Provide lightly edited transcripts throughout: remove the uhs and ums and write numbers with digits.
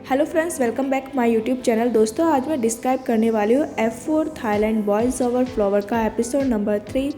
Hello friends, welcome back my YouTube channel. दोस्तों, आज मैं डिस्क्राइब करने वाली हूँ F4 Thailand boys over flower का एपिसोड नंबर 3।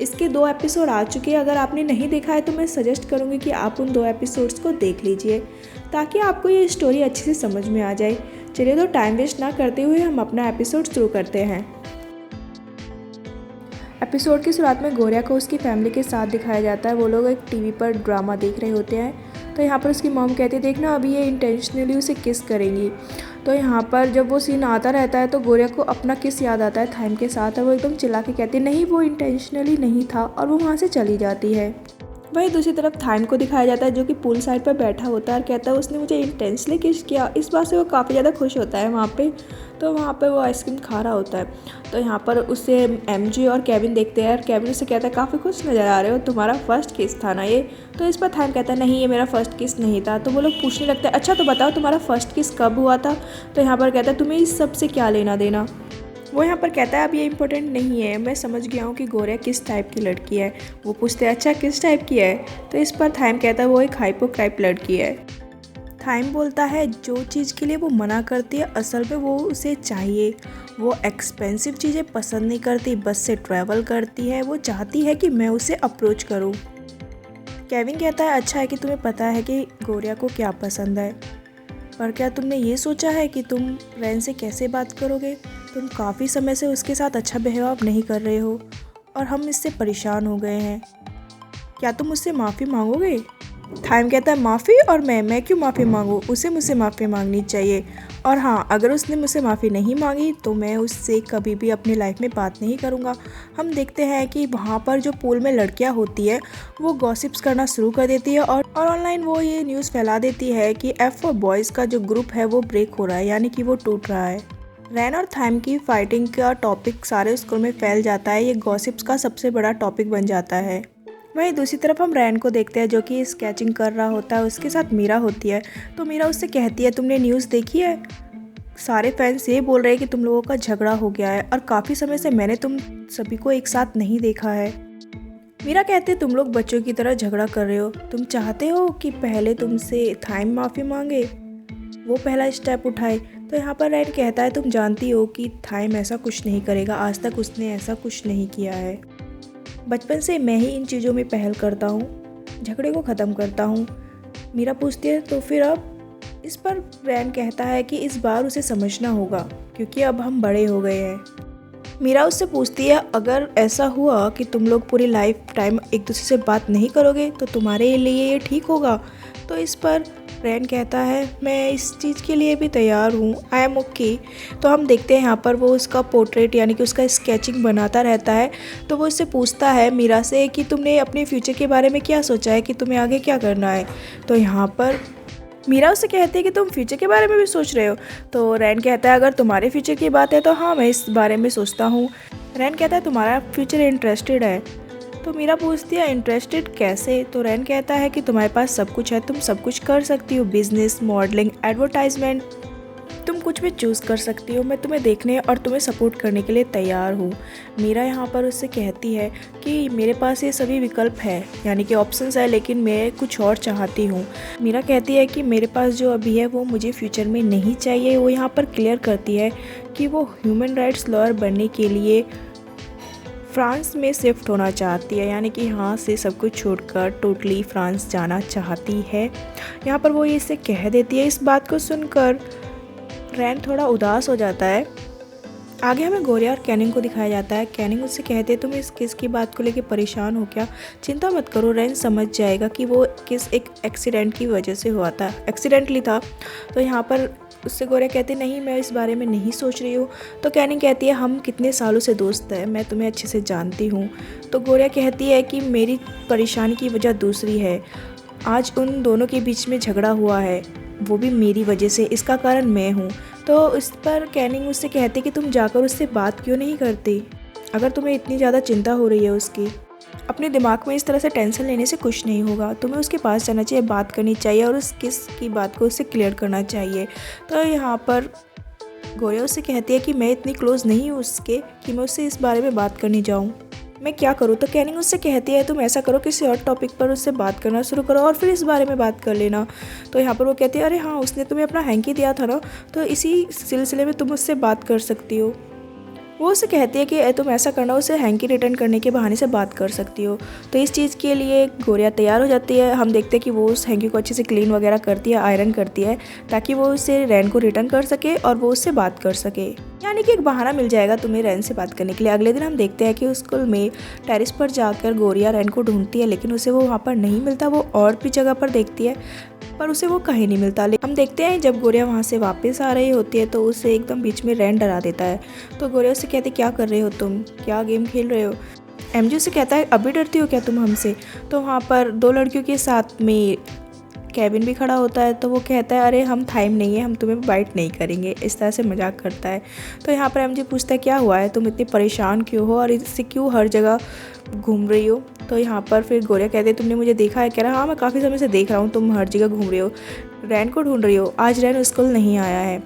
इसके 2 एपिसोड आ चुके हैं। अगर आपने नहीं देखा है तो मैं सजेस्ट करूँगी कि आप उन 2 एपिसोड्स को देख लीजिए ताकि आपको ये स्टोरी अच्छे से समझ में आ जाए। चलिए, तो टाइम वेस्ट ना करते हुए हम अपना एपिसोड शुरू करते हैं। एपिसोड की शुरुआत में गौरिया को उसकी फैमिली के साथ दिखाया जाता है। वो लोग एक टीवी पर ड्रामा देख रहे होते हैं। तो यहाँ पर उसकी मॉम कहती है, देखना अभी ये इंटेंशनली उसे किस करेंगी। तो यहाँ पर जब वो सीन आता रहता है तो गौरिया को अपना किस याद आता है थाइम के साथ, और वो एकदम चिल्ला के कहती है नहीं, वो इंटेंशनली नहीं था, और वो वहाँ से चली जाती है। वहीं दूसरी तरफ थाइम को दिखाया जाता है जो कि पूल साइड पर बैठा होता है और कहता है उसने मुझे इंटेंसली किस किया। इस बात से वो काफ़ी ज़्यादा खुश होता है वहाँ पे। तो वहाँ पे वो आइसक्रीम खा रहा होता है। तो यहाँ पर उससे एमजे और केविन देखते हैं और केविन उससे कहता है काफ़ी खुश नज़र आ रहे हो, तुम्हारा फर्स्ट किस था ना ये। तो इस पर थाइम कहता है नहीं, ये मेरा फर्स्ट किस नहीं था। तो वो लोग पूछने लगते हैं अच्छा तो बताओ तुम्हारा फर्स्ट किस कब हुआ था। तो यहाँ पर कहता है तुम्हें इस सब से क्या लेना देना। वो यहाँ पर कहता है अब ये इम्पोर्टेंट नहीं है, मैं समझ गया हूँ कि गौरिया किस टाइप की लड़की है। वो पूछते हैं अच्छा किस टाइप की है। तो इस पर थाइम कहता है वो एक हाइपोक्राइप लड़की है। थाइम बोलता है जो चीज़ के लिए वो मना करती है असल में वो उसे चाहिए। वो एक्सपेंसिव चीज़ें पसंद नहीं करती, बस से ट्रैवल करती है। वो चाहती है कि मैं उसे अप्रोच करूँ। केविन कहता है अच्छा है कि तुम्हें पता है कि गौरिया को क्या पसंद है, पर क्या तुमने ये सोचा है कि तुम रैन से कैसे बात करोगे। तुम काफ़ी समय से उसके साथ अच्छा बिहेव नहीं कर रहे हो और हम इससे परेशान हो गए हैं। क्या तुम उससे माफ़ी मांगोगे। थाइम कहता है माफ़ी, और मैं क्यों माफ़ी मांगूँ, उसे मुझसे माफ़ी मांगनी चाहिए। और हाँ, अगर उसने मुझसे माफ़ी नहीं मांगी तो मैं उससे कभी भी अपनी लाइफ में बात नहीं करूँगा। हम देखते हैं कि वहाँ पर जो पूल में लड़कियाँ होती है वो गॉसिप्स करना शुरू कर देती है और ऑनलाइन वो ये न्यूज़ फैला देती है कि F4 बॉयज़ का जो ग्रुप है वो ब्रेक हो रहा है, यानी कि वो टूट रहा है। रैन और थाइम की फाइटिंग का टॉपिक सारे स्कूल में फैल जाता है। ये गॉसिप्स का सबसे बड़ा टॉपिक बन जाता है। वहीं दूसरी तरफ हम रैन को देखते हैं जो कि स्केचिंग कर रहा होता है। उसके साथ मीरा होती है। तो मीरा उससे कहती है तुमने न्यूज़ देखी है, सारे फैंस ये बोल रहे हैं कि तुम लोगों का झगड़ा हो गया है और काफ़ी समय से मैंने तुम सभी को एक साथ नहीं देखा है। मीरा कहते तुम लोग बच्चों की तरह झगड़ा कर रहे हो। तुम चाहते हो कि पहले तुमसे थाइम माफ़ी मांगे, वो पहला स्टेप उठाए। तो यहाँ पर रैन कहता है तुम जानती हो कि थाइम ऐसा कुछ नहीं करेगा, आज तक उसने ऐसा कुछ नहीं किया है। बचपन से मैं ही इन चीज़ों में पहल करता हूँ, झगड़े को ख़त्म करता हूँ। मीरा पूछती है तो फिर अब। इस पर रैन कहता है कि इस बार उसे समझना होगा क्योंकि अब हम बड़े हो गए हैं। मीरा उससे पूछती है अगर ऐसा हुआ कि तुम लोग पूरी लाइफ टाइम एक दूसरे से बात नहीं करोगे तो तुम्हारे लिए ये ठीक होगा। तो इस पर रैन कहता है मैं इस चीज़ के लिए भी तैयार हूँ, आई एम ओके। तो हम देखते हैं यहाँ पर वो उसका पोर्ट्रेट यानी कि उसका स्केचिंग बनाता रहता है। तो वो उससे पूछता है मीरा से कि तुमने अपने फ्यूचर के बारे में क्या सोचा है कि तुम्हें आगे क्या करना है। तो यहाँ पर मीरा उससे कहती है कि तुम फ्यूचर के बारे में भी सोच रहे हो। तो रैन कहता है अगर तुम्हारे फ्यूचर की बात है तो हाँ, मैं इस बारे में सोचता हूँ। रैन कहता है तुम्हारा फ्यूचर इंटरेस्टेड है। तो मीरा पूछती है इंटरेस्टेड कैसे। तो रैन कहता है कि तुम्हारे पास सब कुछ है, तुम सब कुछ कर सकती हो, बिजनेस, मॉडलिंग, एडवर्टाइजमेंट, तुम कुछ भी चूज़ कर सकती हो। मैं तुम्हें देखने और तुम्हें सपोर्ट करने के लिए तैयार हूँ। मीरा यहाँ पर उससे कहती है कि मेरे पास ये सभी विकल्प है, यानी कि ऑप्शंस है, लेकिन मैं कुछ और चाहती हूँ। मीरा कहती है कि मेरे पास जो अभी है वो मुझे फ्यूचर में नहीं चाहिए। वो यहाँ पर क्लियर करती है कि वो ह्यूमन राइट्स लॉयर बनने के लिए फ्रांस में शिफ्ट होना चाहती है, यानी कि यहाँ से सब कुछ छोड़कर टोटली फ्रांस जाना चाहती है। यहाँ पर वो इसे कह देती है। इस बात को सुनकर रैन थोड़ा उदास हो जाता है। आगे हमें गौरिया और कैनिंग को दिखाया जाता है। कैनिंग उससे कहते हैं तुम इस किस की बात को लेकर परेशान हो क्या, चिंता मत करो, रैन समझ जाएगा कि वो किस एक एक्सीडेंट की वजह से हुआ था, एक्सीडेंटली था। तो यहाँ पर उससे गौरिया कहती नहीं, मैं इस बारे में नहीं सोच रही हूँ। तो कैनिंग कहती है हम कितने सालों से दोस्त हैं, मैं तुम्हें अच्छे से जानती हूँ। तो गौरिया कहती है कि मेरी परेशानी की वजह दूसरी है, आज उन दोनों के बीच में झगड़ा हुआ है, वो भी मेरी वजह से, इसका कारण मैं हूँ। तो इस पर कैनिंग उससे कहती कि तुम जाकर उससे बात क्यों नहीं करती, अगर तुम्हें इतनी ज़्यादा चिंता हो रही है उसकी। अपने दिमाग में इस तरह से टेंशन लेने से कुछ नहीं होगा, तुम्हें उसके पास जाना चाहिए, बात करनी चाहिए और उस किस की बात को उससे क्लियर करना चाहिए। तो यहाँ पर गौरिया उससे कहती है कि मैं इतनी क्लोज़ नहीं हूँ उसके कि मैं उससे इस बारे में बात करने जाऊँ। मैं क्या करूँ। तो कैनिंग उससे कहती है तुम ऐसा करो, किसी और टॉपिक पर उससे बात करना शुरू करो और फिर इस बारे में बात कर लेना। तो यहाँ पर वो कहती है अरे हाँ, उसने तुम्हें अपना हैंकी दिया था ना, तो इसी सिलसिले में तुम उससे बात कर सकती हो। वो उसे कहती है कि तुम ऐसा करना, उसे हैंकी रिटर्न करने के बहाने से बात कर सकती हो। तो इस चीज़ के लिए गोरिया तैयार हो जाती है। हम देखते हैं कि वो उस हैंकी को अच्छे से क्लीन वगैरह करती है, आयरन करती है, ताकि वो उसे रैन को रिटर्न कर सके और वो उससे बात कर सके। यानी कि एक बहाना मिल जाएगा तुम्हें रैन से बात करने के लिए। अगले दिन हम देखते हैं कि उस स्कूल में टेरिस पर जाकर गोरिया रैन को ढूंढती है, लेकिन उसे वो वहाँ पर नहीं मिलता। वो और भी जगह पर देखती है पर उसे वो कहीं नहीं मिलता। हम देखते हैं जब गोरिया वहाँ से वापस आ रही होती है तो उसे एकदम बीच में रैन डरा देता है। तो गोरिया उससे कहती क्या कर रहे हो तुम, क्या गेम खेल रहे हो। एमजे से कहता है अभी डरती हो क्या तुम हमसे। तो वहाँ पर दो लड़कियों के साथ में केविन भी खड़ा होता है। तो वो कहता है अरे हम थाइम नहीं है, हम तुम्हें बाइट नहीं करेंगे, इस तरह से मजाक करता है। तो यहाँ पर एमजे पूछता है क्या हुआ है, तुम इतनी परेशान क्यों हो और इससे क्यों हर जगह घूम रही हो। तो यहाँ पर फिर गोरिया कहते हैं तुमने मुझे देखा है। कह रहा हाँ मैं काफ़ी समय से देख रहा हूँ, तुम हर जगह घूम रही हो, रैन को ढूंढ रही हो, आज रैन स्कूल नहीं आया है।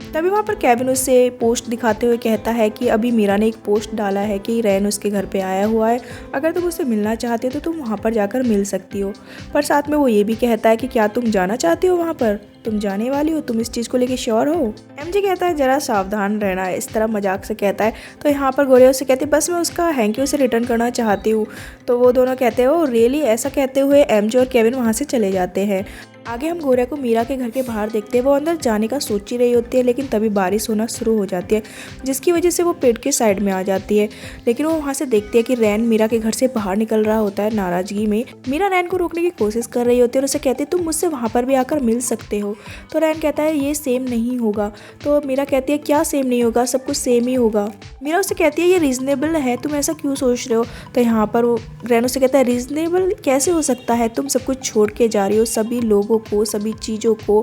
तभी वहाँ पर केविन उससे पोस्ट दिखाते हुए कहता है कि अभी मीरा ने एक पोस्ट डाला है कि रैन उसके घर पे आया हुआ है, अगर तुम उससे मिलना चाहती हो तो तुम वहाँ पर जाकर मिल सकती हो। पर साथ में वो ये भी कहता है कि क्या तुम जाना चाहती हो वहाँ पर, तुम जाने वाली हो, तुम इस चीज़ को लेके श्योर हो। एमजे कहता है जरा सावधान रहना, इस तरह मजाक से कहता है। तो यहाँ पर गोरिया उससे कहती है बस मैं उसका हैंकी उसे रिटर्न करना चाहती हूँ। तो वो दोनों कहते हैं ओ रियली, ऐसा कहते हुए एमजे और केविन वहाँ से चले जाते हैं। आगे हम गोरिया को मीरा के घर के बाहर देखते हैं। वो अंदर जाने का सोच ही रही होती है, लेकिन तभी बारिश होना शुरू हो जाती है, जिसकी वजह से वो पेड़ के साइड में आ जाती है। लेकिन वो वहाँ से देखती है कि रैन मीरा के घर से बाहर निकल रहा होता है नाराजगी में। मीरा रैन को रोकने की कोशिश कर रही होती है और उसे कहती है तुम मुझसे वहाँ पर भी आकर मिल सकते हो। तो रैन कहता है ये सेम नहीं होगा। तो मीरा कहती है क्या सेम नहीं होगा, सब कुछ सेम ही होगा। मीरा उससे कहती है ये रीजनेबल है, तुम ऐसा क्यों सोच रहे हो। तो यहाँ पर वो रैन उससे कहता है रीजनेबल कैसे हो सकता है, तुम सब कुछ छोड़ के जा रही हो, सभी लोगों को, सभी चीज़ों को,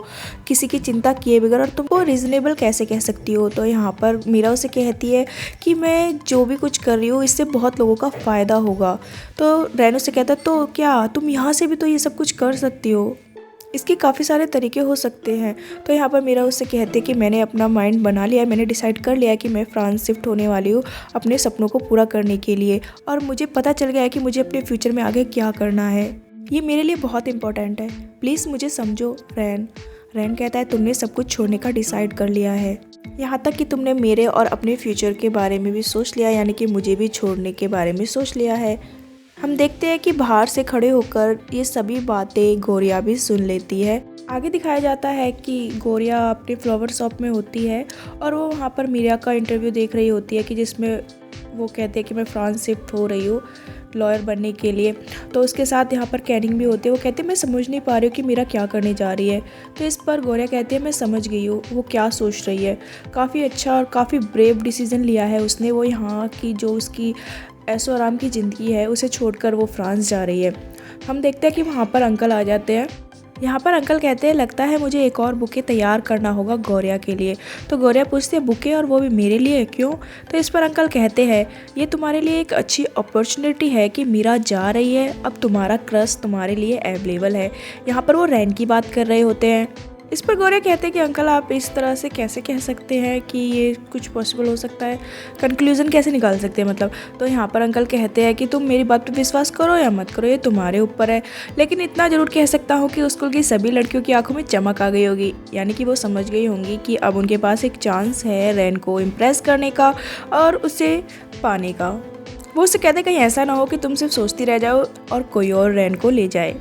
किसी की चिंता किए बगैर, और तुमको रीजनेबल कैसे कह सकती हो। तो यहाँ पर मीरा उसे कहती है कि मैं जो भी कुछ कर रही हूँ इससे बहुत लोगों का फ़ायदा होगा। तो रैन उससे कहता है तो क्या तुम यहाँ से भी तो ये सब कुछ कर सकती हो, इसके काफ़ी सारे तरीके हो सकते हैं। तो यहाँ पर मीरा उससे कहते हैं कि मैंने अपना माइंड बना लिया है, मैंने डिसाइड कर लिया है कि मैं फ्रांस शिफ्ट होने वाली हूँ अपने सपनों को पूरा करने के लिए, और मुझे पता चल गया है कि मुझे अपने फ्यूचर में आगे क्या करना है। ये मेरे लिए बहुत इंपॉर्टेंट है, प्लीज़ मुझे समझो रैन। रैन कहता है तुमने सब कुछ छोड़ने का डिसाइड कर लिया है, यहाँ तक कि तुमने मेरे और अपने फ्यूचर के बारे में भी सोच लिया, यानी कि मुझे भी छोड़ने के बारे में सोच लिया है। हम देखते हैं कि बाहर से खड़े होकर ये सभी बातें गोरिया भी सुन लेती है। आगे दिखाया जाता है कि गोरिया अपने फ्लावर शॉप में होती है और वो वहाँ पर मीरा का इंटरव्यू देख रही होती है कि जिसमें वो कहते हैं कि मैं फ्रांस शिफ्ट हो रही हूँ लॉयर बनने के लिए। तो उसके साथ यहाँ पर कैनिंग भी होती है। वो कहते हैं मैं समझ नहीं पा रही हूँ कि मीरा क्या करने जा रही है। तो इस पर गोरिया कहती है मैं समझ गई हूँ वो क्या सोच रही है, काफ़ी अच्छा और काफ़ी ब्रेव डिसीजन लिया है उसने। वो यहाँ की जो उसकी ऐशो आराम की ज़िंदगी है उसे छोड़कर वो फ्रांस जा रही है। हम देखते हैं कि वहाँ पर अंकल आ जाते हैं। यहाँ पर अंकल कहते हैं लगता है मुझे एक और बुके तैयार करना होगा गोरिया के लिए। तो गोरिया पूछती है बुके, और वो भी मेरे लिए, क्यों। तो इस पर अंकल कहते हैं ये तुम्हारे लिए एक अच्छी अपॉर्चुनिटी है कि मीरा जा रही है, अब तुम्हारा क्रश तुम्हारे लिए अवेलेबल है। यहाँ पर वो रैन की बात कर रहे होते हैं। इस पर गोरिया कहते हैं कि अंकल आप इस तरह से कैसे कह सकते हैं कि ये कुछ पॉसिबल हो सकता है, कंक्लूज़न कैसे निकाल सकते हैं मतलब। तो यहाँ पर अंकल कहते हैं कि तुम मेरी बात पे विश्वास करो या मत करो, ये तुम्हारे ऊपर है, लेकिन इतना ज़रूर कह सकता हूँ कि उस स्कूल की सभी लड़कियों की आंखों में चमक आ गई होगी, यानी कि वो समझ गई होंगी कि अब उनके पास एक चांस है रैन को इम्प्रेस करने का और उसे पाने का। वो उससे कहते कहीं ऐसा ना हो कि तुम सिर्फ सोचती रह जाओ और कोई और रैन को ले जाए।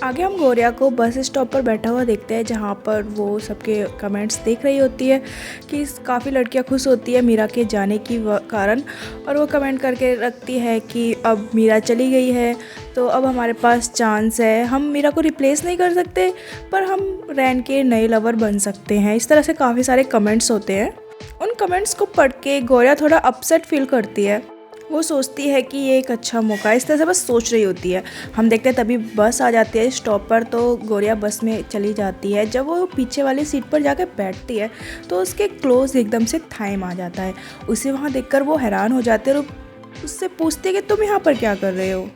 आगे हम गोरिया को बस स्टॉप पर बैठा हुआ देखते हैं, जहाँ पर वो सबके कमेंट्स देख रही होती है कि काफ़ी लड़कियाँ खुश होती है मीरा के जाने की कारण, और वो कमेंट करके रखती है कि अब मीरा चली गई है तो अब हमारे पास चांस है, हम मीरा को रिप्लेस नहीं कर सकते पर हम रैन के नए लवर बन सकते हैं। इस तरह से काफ़ी सारे कमेंट्स होते हैं। उन कमेंट्स को पढ़ के गोरिया थोड़ा अपसेट फील करती है। वो सोचती है कि ये एक अच्छा मौका है, इस तरह से बस सोच रही होती है। हम देखते हैं तभी बस आ जाती है स्टॉप पर, तो गोरिया बस में चली जाती है। जब वो पीछे वाली सीट पर जाकर बैठती है तो उसके क्लोज एकदम से थाइम आ जाता है। उसे वहाँ देखकर वो हैरान हो जाते हैं और उससे पूछते हैं कि तुम यहाँ पर क्या कर रहे हो।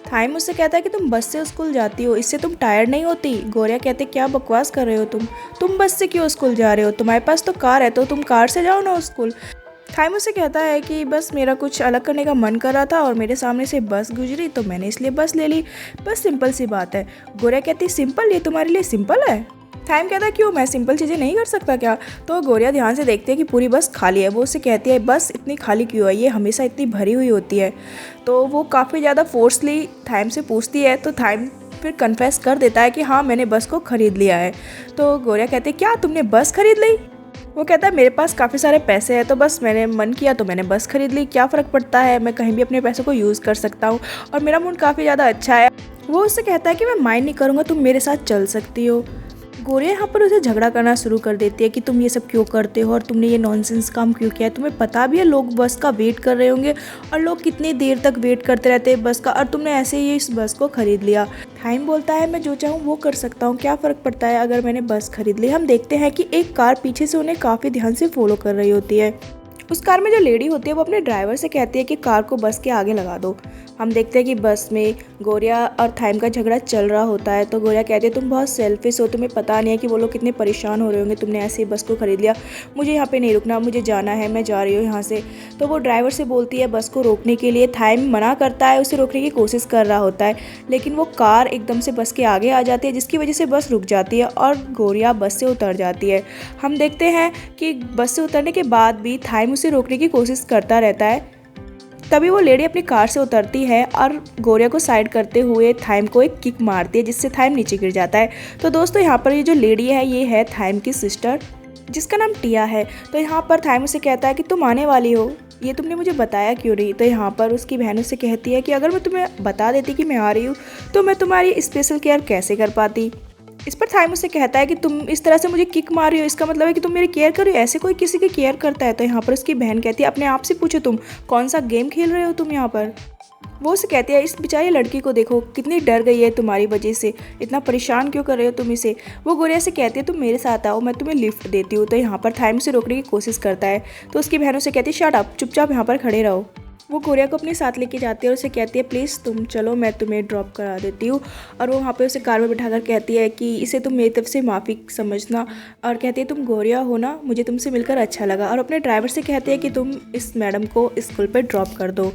थाइम उससे कहता है कि तुम बस से स्कूल जाती हो, इससे तुम टायर्ड नहीं होती। गोरिया कहते क्या बकवास कर रहे हो तुम बस से क्यों स्कूल जा रहे हो, तुम्हारे पास तो कार है तो तुम कार से जाओ ना स्कूल। थाइम उससे कहता है कि बस मेरा कुछ अलग करने का मन कर रहा था और मेरे सामने से बस गुजरी तो मैंने इसलिए बस ले ली, बस सिंपल सी बात है। गोरिया कहती सिंपल, ये तुम्हारे लिए सिंपल है? थाइम कहता है क्यों, मैं सिंपल चीज़ें नहीं कर सकता क्या? तो गोरिया ध्यान से देखती है कि पूरी बस खाली है। वो उससे कहती है बस इतनी खाली क्यों है, ये हमेशा इतनी भरी हुई होती है। तो वो काफ़ी ज़्यादा फोर्सली थाइम से पूछती है, तो थाइम फिर कन्फेस कर देता है कि हाँ मैंने बस को ख़रीद लिया है। तो गोरिया कहते हैं क्या तुमने बस खरीद ली? वो कहता है मेरे पास काफ़ी सारे पैसे हैं तो बस मैंने मन किया तो मैंने बस खरीद ली, क्या फ़र्क पड़ता है, मैं कहीं भी अपने पैसों को यूज़ कर सकता हूँ और मेरा मूड काफ़ी ज़्यादा अच्छा है। वो उससे कहता है कि मैं माइंड नहीं करूँगा, तुम मेरे साथ चल सकती हो। गोरिया यहाँ पर उसे झगड़ा करना शुरू कर देती है कि तुम ये सब क्यों करते हो और तुमने ये नॉनसेंस काम क्यों किया है, तुम्हें पता भी है लोग बस का वेट कर रहे होंगे और लोग कितनी देर तक वेट करते रहते हैं बस का, और तुमने ऐसे ही इस बस को खरीद लिया। थाइम बोलता है मैं जो चाहूँ वो कर सकता हूँ, क्या फ़र्क पड़ता है अगर मैंने बस खरीद ली। हम देखते हैं कि एक कार पीछे से उन्हें काफ़ी ध्यान से फॉलो कर रही होती है। उस कार में जो लेडी होती है वो अपने ड्राइवर से कहती है कि कार को बस के आगे लगा दो। हम देखते हैं कि बस में गोरिया और थाइम का झगड़ा चल रहा होता है। तो गोरिया कहती है तुम बहुत सेल्फिश हो, तुम्हें पता नहीं है कि वो लोग कितने परेशान हो रहे होंगे, तुमने ऐसे ही बस को खरीद लिया, मुझे यहाँ पे नहीं रुकना, मुझे जाना है, मैं जा रही हूँ यहाँ से। तो वो ड्राइवर से बोलती है बस को रोकने के लिए। थाइम मना करता है, उसे रोकने की कोशिश कर रहा होता है, लेकिन वो कार एकदम से बस के आगे आ जाती है जिसकी वजह से बस रुक जाती है और गोरिया बस से उतर जाती है। हम देखते हैं कि बस से उतरने के बाद भी थाइम उसे रोकने की कोशिश करता रहता है। तभी वो लेडी अपनी कार से उतरती है और गोरिया को साइड करते हुए थाइम को एक किक मारती है जिससे थाइम नीचे गिर जाता है। तो दोस्तों यहाँ पर ये जो लेडी है ये है थाइम की सिस्टर जिसका नाम टिया है। तो यहाँ पर थाइम उसे कहता है कि तुम आने वाली हो, ये तुमने मुझे बताया क्यों नहीं? तो यहाँ पर उसकी बहन उससे कहती है कि अगर मैं तुम्हें बता देती कि मैं आ रही हूँ तो मैं तुम्हारी स्पेशल केयर कैसे कर पाती। इस पर थाइम उससे कहता है कि तुम इस तरह से मुझे किक मार रही हो, इसका मतलब है कि तुम मेरी केयर कर रही हो, ऐसे कोई किसी की केयर करता है? तो यहाँ पर उसकी बहन कहती है अपने आप से पूछो तुम कौन सा गेम खेल रहे हो तुम यहाँ पर। वो उसे कहती है इस बेचारी लड़की को देखो कितनी डर गई है तुम्हारी वजह से, इतना परेशान क्यों कर रहे हो तुम इसे। वो गोरिया से कहती है तुम मेरे साथ आओ, मैं तुम्हें लिफ्ट देती हूँ। तो यहाँ पर थाइम उसे रोकने की कोशिश करता है तो उसकी बहनों से कहती है शट अप, चुपचाप यहाँ पर खड़े रहो। वो गोरिया को अपने साथ लेके जाती है और उसे कहती है प्लीज़ तुम चलो, मैं तुम्हें ड्रॉप करा देती हूँ। और वो वहाँ पे उसे कार में बिठाकर कहती है कि इसे तुम मेरी तरफ से माफ़ी समझना, और कहती है तुम गोरिया हो ना, मुझे तुमसे मिलकर अच्छा लगा। और अपने ड्राइवर से कहती है कि तुम इस मैडम को स्कूल पर ड्रॉप कर दो।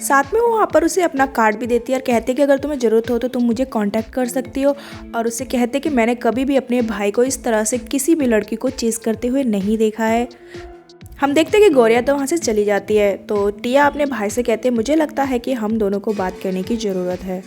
साथ में वो वहाँ पर उसे अपना कार्ड भी देती है और कहते हैं कि अगर तुम्हें ज़रूरत हो तो तुम मुझे कांटेक्ट कर सकती हो। और उससे कहते हैं कि मैंने कभी भी अपने भाई को इस तरह से किसी भी लड़की को चेज़ करते हुए नहीं देखा है। हम देखते हैं कि गोरिया तो वहाँ से चली जाती है। तो टिया अपने भाई से कहते हैं मुझे लगता है कि हम दोनों को बात करने की ज़रूरत है।